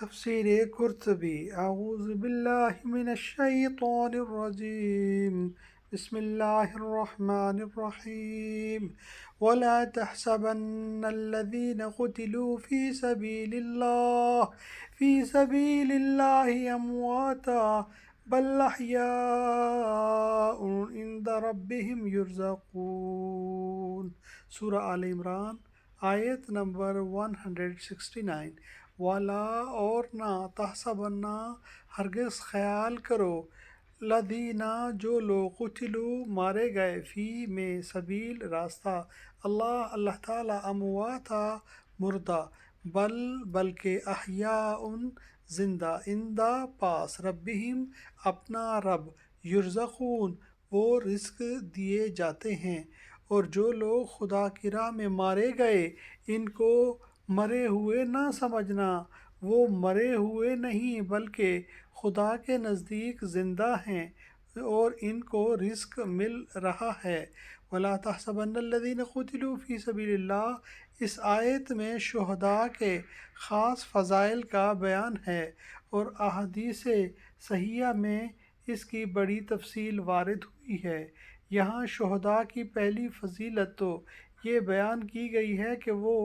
تفسیر قرطبی۔ اعوذ باللہ من الشیطان الرجیم، بسم اللہ الرحمن الرحیم۔ ولا تحسبن الذین قتلوا فی سبیل اللہ امواتا بل احیاء عند ربہم یرزقون۔ سورہ آل عمران، آیت نمبر 169۔ ولا اور نہ، تحسبنا ہرگز خیال کرو، لدینہ جو لوگ، قتلوا مارے گئے، فی میں سبیل راستہ اللہ تعالیٰ، امواتا مردہ، بلکہ احیاء زندہ، عندہ پاس، ربہم اپنا رب، یرزقون وہ رزق دیے جاتے ہیں۔ اور جو لوگ خدا کی راہ میں مارے گئے، ان کو مرے ہوئے نہ سمجھنا، وہ مرے ہوئے نہیں بلکہ خدا کے نزدیک زندہ ہیں اور ان کو رزق مل رہا ہے۔ وَلَا تَحْسَبَنَّ الَّذِينَ قُتِلُوا فِي سَبِيلِ اللَّهِ، اس آیت میں شہداء کے خاص فضائل کا بیان ہے، اور احادیث صحیحہ میں اس کی بڑی تفصیل وارد ہوئی ہے۔ یہاں شہداء کی پہلی فضیلت تو یہ بیان کی گئی ہے کہ وہ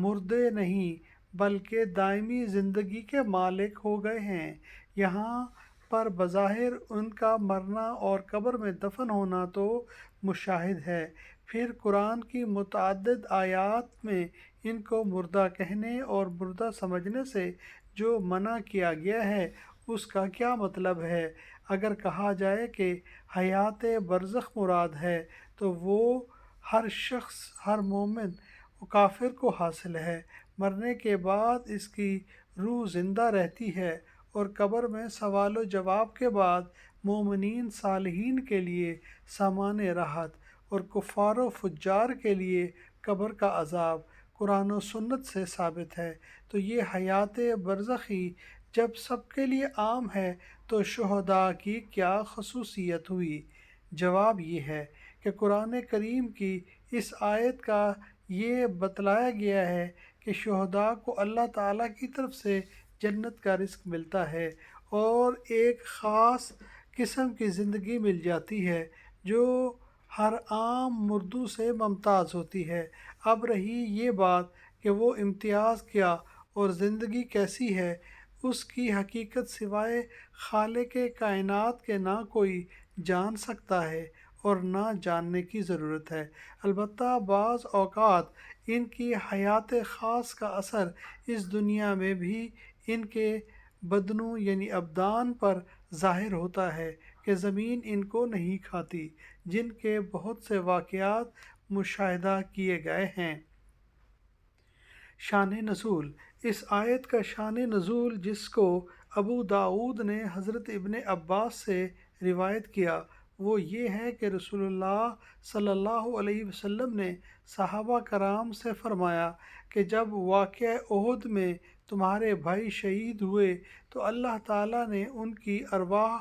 مردے نہیں بلکہ دائمی زندگی کے مالک ہو گئے ہیں۔ یہاں پر بظاہر ان کا مرنا اور قبر میں دفن ہونا تو مشاہد ہے، پھر قرآن کی متعدد آیات میں ان کو مردہ کہنے اور مردہ سمجھنے سے جو منع کیا گیا ہے اس کا کیا مطلب ہے؟ اگر کہا جائے کہ حیات برزخ مراد ہے تو وہ ہر شخص، ہر مومن و کافر کو حاصل ہے۔ مرنے کے بعد اس کی روح زندہ رہتی ہے، اور قبر میں سوال و جواب کے بعد مومنین صالحین کے لیے سامان راحت، اور کفار و فجار کے لیے قبر کا عذاب قرآن و سنت سے ثابت ہے۔ تو یہ حیات برزخی جب سب کے لیے عام ہے تو شہداء کی کیا خصوصیت ہوئی؟ جواب یہ ہے کہ قرآن کریم کی اس آیت کا یہ بتلایا گیا ہے کہ شہداء کو اللہ تعالیٰ کی طرف سے جنت کا رزق ملتا ہے، اور ایک خاص قسم کی زندگی مل جاتی ہے جو ہر عام مردوں سے ممتاز ہوتی ہے۔ اب رہی یہ بات کہ وہ امتیاز کیا اور زندگی کیسی ہے، اس کی حقیقت سوائے خالق کائنات کے نہ کوئی جان سکتا ہے اور نہ جاننے کی ضرورت ہے۔ البتہ بعض اوقات ان کی حیات خاص کا اثر اس دنیا میں بھی ان کے بدنوں یعنی ابدان پر ظاہر ہوتا ہے کہ زمین ان کو نہیں کھاتی، جن کے بہت سے واقعات مشاہدہ کیے گئے ہیں۔ شان نزول۔ اس آیت کا شان نزول جس کو ابو داؤد نے حضرت ابن عباس سے روایت کیا، وہ یہ ہے کہ رسول اللہ صلی اللہ علیہ وسلم نے صحابہ کرام سے فرمایا کہ جب واقعہ احد میں تمہارے بھائی شہید ہوئے تو اللہ تعالیٰ نے ان کی ارواح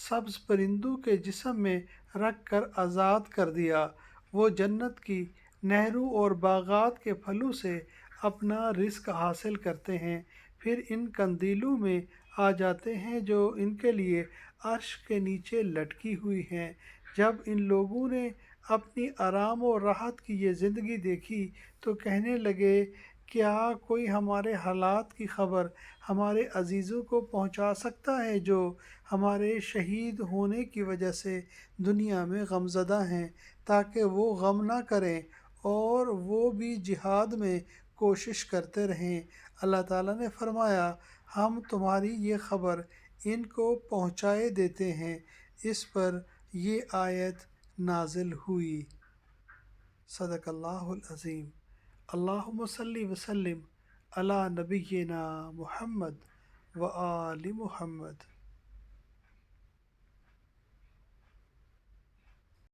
سبز پرندوں کے جسم میں رکھ کر آزاد کر دیا۔ وہ جنت کی نہروں اور باغات کے پھلوں سے اپنا رزق حاصل کرتے ہیں، پھر ان قندیلوں میں آ جاتے ہیں جو ان کے لیے عرش کے نیچے لٹکی ہوئی ہیں۔ جب ان لوگوں نے اپنی آرام و راحت کی یہ زندگی دیکھی تو کہنے لگے، کیا کوئی ہمارے حالات کی خبر ہمارے عزیزوں کو پہنچا سکتا ہے جو ہمارے شہید ہونے کی وجہ سے دنیا میں غمزدہ ہیں، تاکہ وہ غم نہ کریں اور وہ بھی جہاد میں کوشش کرتے رہیں۔ اللہ تعالیٰ نے فرمایا، ہم تمہاری یہ خبر ان کو پہنچائے دیتے ہیں۔ اس پر یہ آیت نازل ہوئی۔ صدق اللہ العظیم۔ اللہم صلی وسلم علی نبینا محمد و آل محمد۔